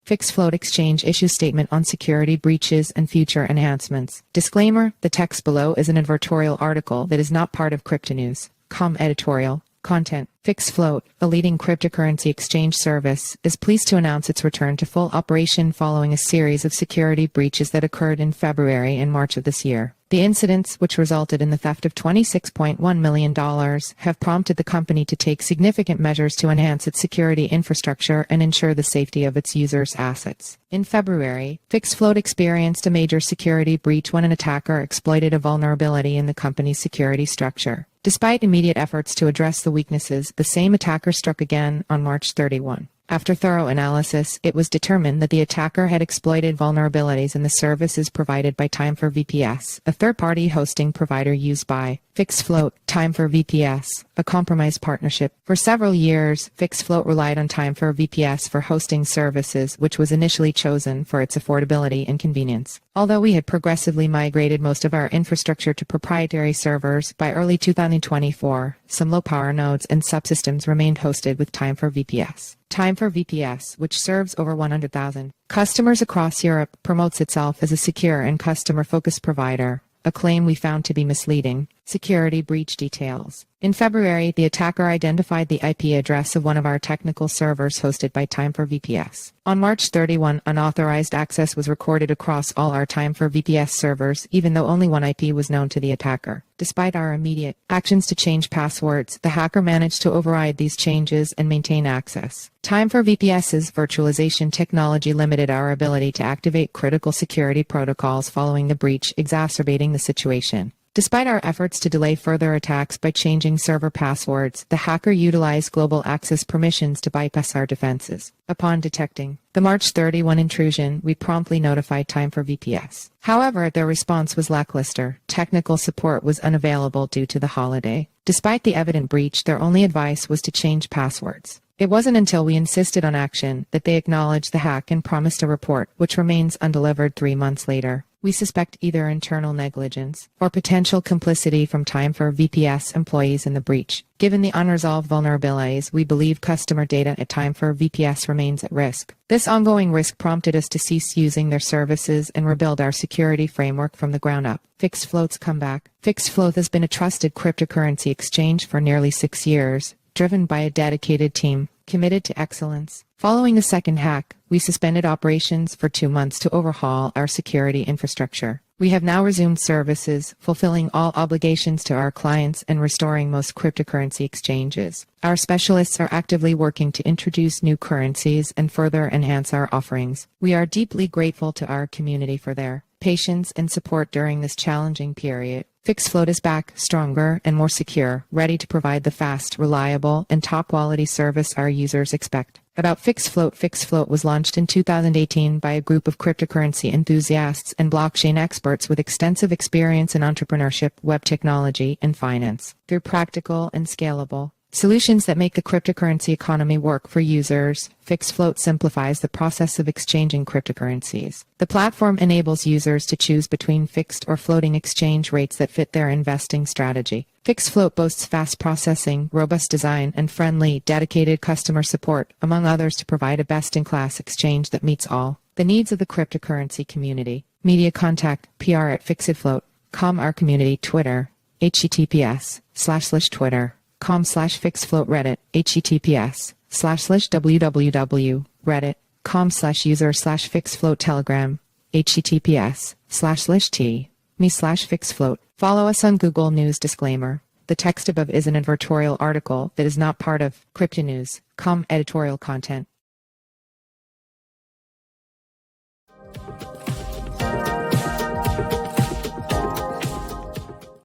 FixedFloat Exchange issue statement on security breaches and future enhancements. Disclaimer: the text below is an advertorial article that is not part of cryptonews.com editorial content. FixedFloat, a leading cryptocurrency exchange service, is pleased to announce its return to full operation following a series of security breaches that occurred in February and March of this year. The incidents, which resulted in the theft of $26.1 million, have prompted the company to take significant measures to enhance its security infrastructure and ensure the safety of its users' assets. In February, FixedFloat experienced a major security breach when an attacker exploited a vulnerability in the company's security structure. Despite immediate efforts to address the weaknesses, the same attacker struck again on March 31. After thorough analysis, it was determined that the attacker had exploited vulnerabilities in the services provided by Time for VPS, a third-party hosting provider used by FixedFloat. Time for VPS, a compromised partnership. For several years, FixedFloat relied on Time for VPS for hosting services, which was initially chosen for its affordability and convenience. Although we had progressively migrated most of our infrastructure to proprietary servers, by early 2024, some low-power nodes and subsystems remained hosted with Time for VPS. Time for VPS, which serves over 100,000 customers across Europe, promotes itself as a secure and customer-focused provider, a claim we found to be misleading. Security breach details. In February, the attacker identified the IP address of one of our technical servers hosted by Time for VPS. On March 31, unauthorized access was recorded across all our Time for VPS servers, even though only one IP was known to the attacker. Despite our immediate actions to change passwords, the hacker managed to override these changes and maintain access. Time for VPS's virtualization technology limited our ability to activate critical security protocols following the breach, exacerbating the situation. Despite our efforts to delay further attacks by changing server passwords, the hacker utilized global access permissions to bypass our defenses. Upon detecting the March 31 intrusion, we promptly notified Time for VPS. However, their response was lackluster. Technical support was unavailable due to the holiday. Despite the evident breach, their only advice was to change passwords. It wasn't until we insisted on action that they acknowledged the hack and promised a report, which remains undelivered 3 months later. We suspect either internal negligence or potential complicity from Time for VPS employees in the breach. Given the unresolved vulnerabilities, we believe customer data at Time for VPS remains at risk. This ongoing risk prompted us to cease using their services and rebuild our security framework from the ground up. FixedFloat's comeback. FixedFloat has been a trusted cryptocurrency exchange for nearly 6 years, driven by a dedicated team committed to excellence. Following the second hack, we suspended operations for 2 months to overhaul our security infrastructure. We have now resumed services, fulfilling all obligations to our clients and restoring most cryptocurrency exchanges. Our specialists are actively working to introduce new currencies and further enhance our offerings. We are deeply grateful to our community for their patience and support during this challenging period. FixedFloat is back, stronger and more secure, ready to provide the fast, reliable, and top-quality service our users expect. About FixedFloat. FixedFloat was launched in 2018 by a group of cryptocurrency enthusiasts and blockchain experts with extensive experience in entrepreneurship, web technology, and finance. Through practical and scalable solutions that make the cryptocurrency economy work for users, FixedFloat simplifies the process of exchanging cryptocurrencies. The platform enables users to choose between fixed or floating exchange rates that fit their investing strategy. FixedFloat boasts fast processing, robust design, and friendly, dedicated customer support, among others, to provide a best-in-class exchange that meets all the needs of the cryptocurrency community. Media contact, PR@FixedFloat.com. Our community, Twitter, https://twitter.com/FixedFloat. Reddit, https://www.reddit.com/user/FixedFloat. Telegram, https://t.me/FixedFloat. Follow us on Google News. Disclaimer: the text above is an advertorial article that is not part of cryptonews.com editorial content.